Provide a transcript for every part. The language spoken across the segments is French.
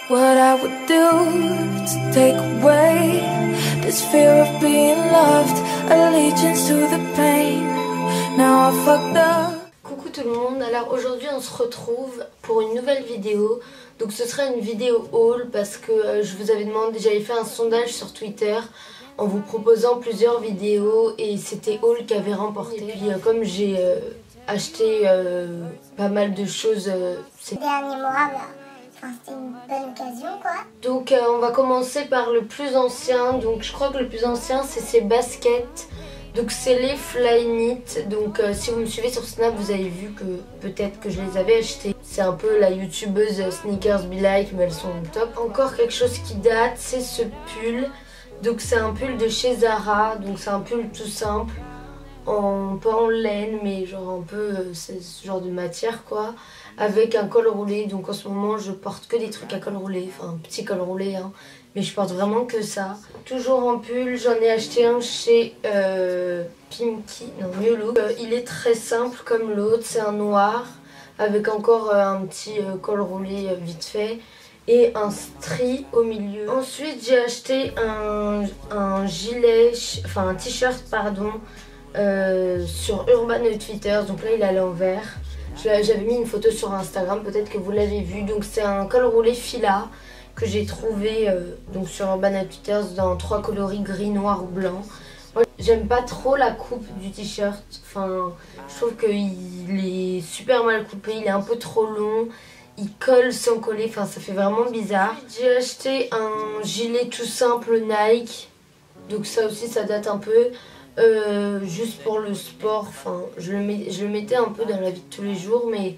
What I would do to take away this fear of being loved, allegiance to the pain. Now I fucked up. Coucou tout le monde, alors aujourd'hui on se retrouve pour une nouvelle vidéo. Donc ce sera une vidéo haul parce que je vous avais demandé, j'avais fait un sondage sur Twitter en vous proposant plusieurs vidéos et c'était haul qui avait remporté. Et puis comme j'ai acheté pas mal de choses ces derniers mois, enfin, c'était une bonne occasion quoi. Donc on va commencer par le plus ancien. Donc je crois que le plus ancien c'est ces baskets. Donc c'est les Flyknit. Donc si vous me suivez sur Snap, vous avez vu que peut-être que je les avais achetés. C'est un peu la youtubeuse Sneakers Be Like, mais elles sont top. Encore quelque chose qui date, c'est ce pull. Donc c'est un pull de chez Zara. Donc c'est un pull tout simple, pas en laine, mais genre un peu c'est ce genre de matière quoi, avec un col roulé. Donc en ce moment je porte que des trucs à col roulé, enfin un petit col roulé hein, mais je porte vraiment que ça. Toujours en pull, j'en ai acheté un chez Pimki, non New Look. Il est très simple comme l'autre, c'est un noir avec encore un petit col roulé vite fait et un stri au milieu. Ensuite j'ai acheté un gilet, enfin un t-shirt pardon, sur Urban Outfitters. Donc là il est à l'envers. J'avais mis une photo sur Instagram, peut-être que vous l'avez vu. Donc c'est un col roulé fila que j'ai trouvé donc sur Urban Outfitters dans 3 coloris gris, noir ou blanc. Moi j'aime pas trop la coupe du t-shirt, enfin je trouve qu'il est super mal coupé, il est un peu trop long, il colle sans coller, enfin ça fait vraiment bizarre. J'ai acheté un gilet tout simple Nike, donc ça aussi ça date un peu. Juste pour le sport, enfin je le mettais un peu dans la vie de tous les jours, mais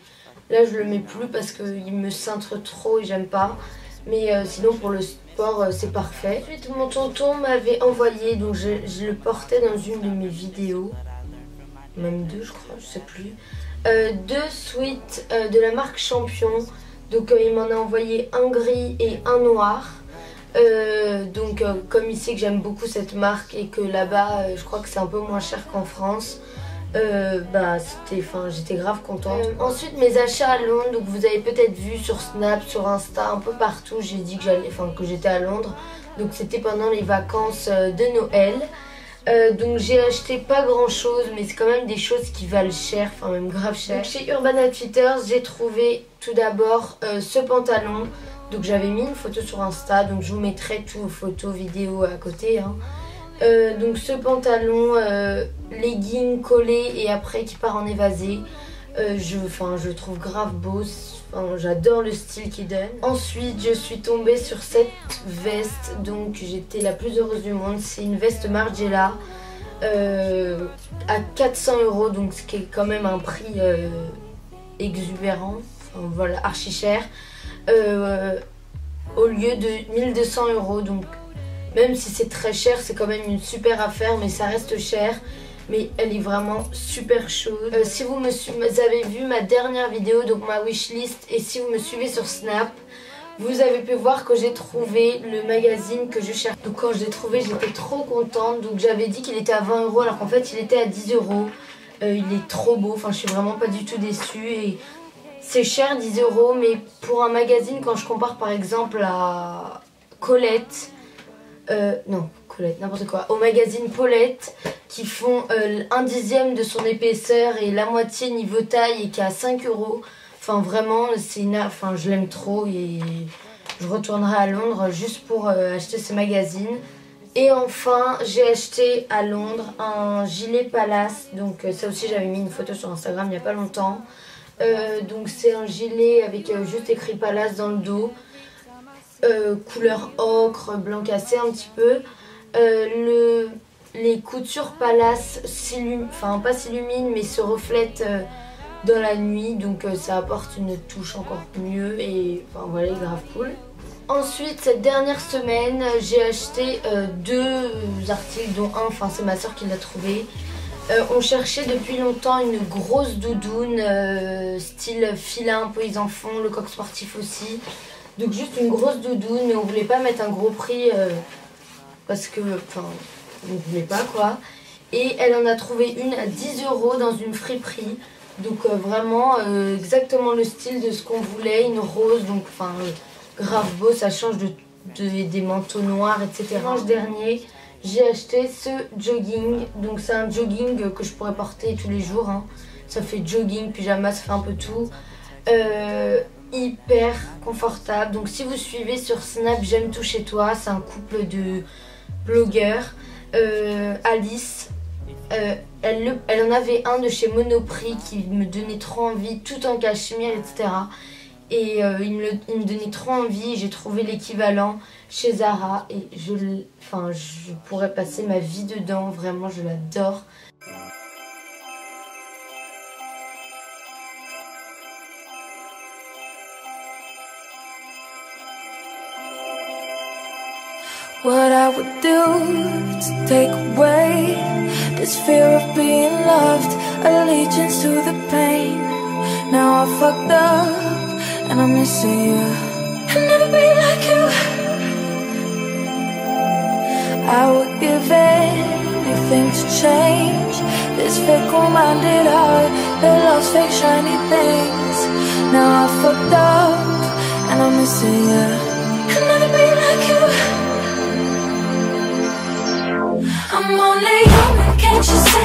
là je le mets plus parce qu'il me cintre trop et j'aime pas, mais sinon pour le sport c'est parfait. Ensuite mon tonton m'avait envoyé, donc je le portais dans une de mes vidéos, même deux je crois, je sais plus, deux sweats de la marque Champion. Donc il m'en a envoyé un gris et un noir. Donc comme il sait que j'aime beaucoup cette marque et que là-bas je crois que c'est un peu moins cher qu'en France, j'étais grave contente. Ensuite mes achats à Londres, donc vous avez peut-être vu sur Snap, sur Insta, un peu partout, j'ai dit que j'étais à Londres. Donc c'était pendant les vacances de Noël. Donc j'ai acheté pas grand chose, mais c'est quand même des choses qui valent cher, enfin même grave cher. Donc, chez Urban Outfitters j'ai trouvé tout d'abord ce pantalon. Donc j'avais mis une photo sur Insta, donc je vous mettrai toutes vos photos, vidéos à côté hein. Donc ce pantalon legging collé et après qui part en évasé, je le trouve grave beau, j'adore le style qu'il donne. Ensuite je suis tombée sur cette veste, donc j'étais la plus heureuse du monde. C'est une veste Margiela à 400 €, donc ce qui est quand même un prix exubérant, enfin voilà, archi cher. Au lieu de 1200 €, donc même si c'est très cher, c'est quand même une super affaire, mais ça reste cher, mais elle est vraiment super chaude. Si vous avez vu ma dernière vidéo, donc ma wishlist, et si vous me suivez sur Snap, vous avez pu voir que j'ai trouvé le magazine que je cherche. Donc quand je l'ai trouvé, j'étais trop contente. Donc j'avais dit qu'il était à 20 € alors qu'en fait il était à 10 €. Il est trop beau, enfin je suis vraiment pas du tout déçue. Et c'est cher 10 €, mais pour un magazine, quand je compare par exemple à Colette, non Colette, n'importe quoi, au magazine Paulette, qui font 1/10 de son épaisseur et la moitié niveau taille et qui est à 5 €, enfin vraiment je l'aime trop et je retournerai à Londres juste pour acheter ce magazine. Et enfin j'ai acheté à Londres un gilet Palace, donc ça aussi j'avais mis une photo sur Instagram il n'y a pas longtemps. Donc c'est un gilet avec juste écrit Palace dans le dos, couleur ocre, blanc cassé un petit peu. Les coutures Palace pas s'illuminent mais se reflètent dans la nuit, donc ça apporte une touche encore mieux et enfin voilà, grave cool. Ensuite cette dernière semaine j'ai acheté deux articles, dont un, c'est ma soeur qui l'a trouvé. On cherchait depuis longtemps une grosse doudoune style fila, un peu ils en font, le coq sportif aussi. Donc juste une grosse doudoune, mais on voulait pas mettre un gros prix parce que on voulait pas quoi. Et elle en a trouvé une à 10 € dans une friperie. Donc vraiment exactement le style de ce qu'on voulait, une rose, donc grave beau, ça change des manteaux noirs, etc. Dimanche dernier, j'ai acheté ce jogging. Donc c'est un jogging que je pourrais porter tous les jours. Hein. Ça fait jogging, pyjama, ça fait un peu tout. Hyper confortable. Donc si vous suivez sur Snap J'aime tout chez toi, c'est un couple de blogueurs. Alice, elle en avait un de chez Monoprix qui me donnait trop envie, tout en cachemire, etc. Et il me donnait trop envie. J'ai trouvé l'équivalent chez Zara et je pourrais passer ma vie dedans. Vraiment, je l'adore. What I would do to take away this fear of being loved, allegiance to the pain. Now I fucked up and I'm missing you. I'll never be like you. I would give anything to change this fickle-minded heart that loves fake shiny things. Now I fucked up and I'm missing you. I'll never be like you. I'm only human, can't you see?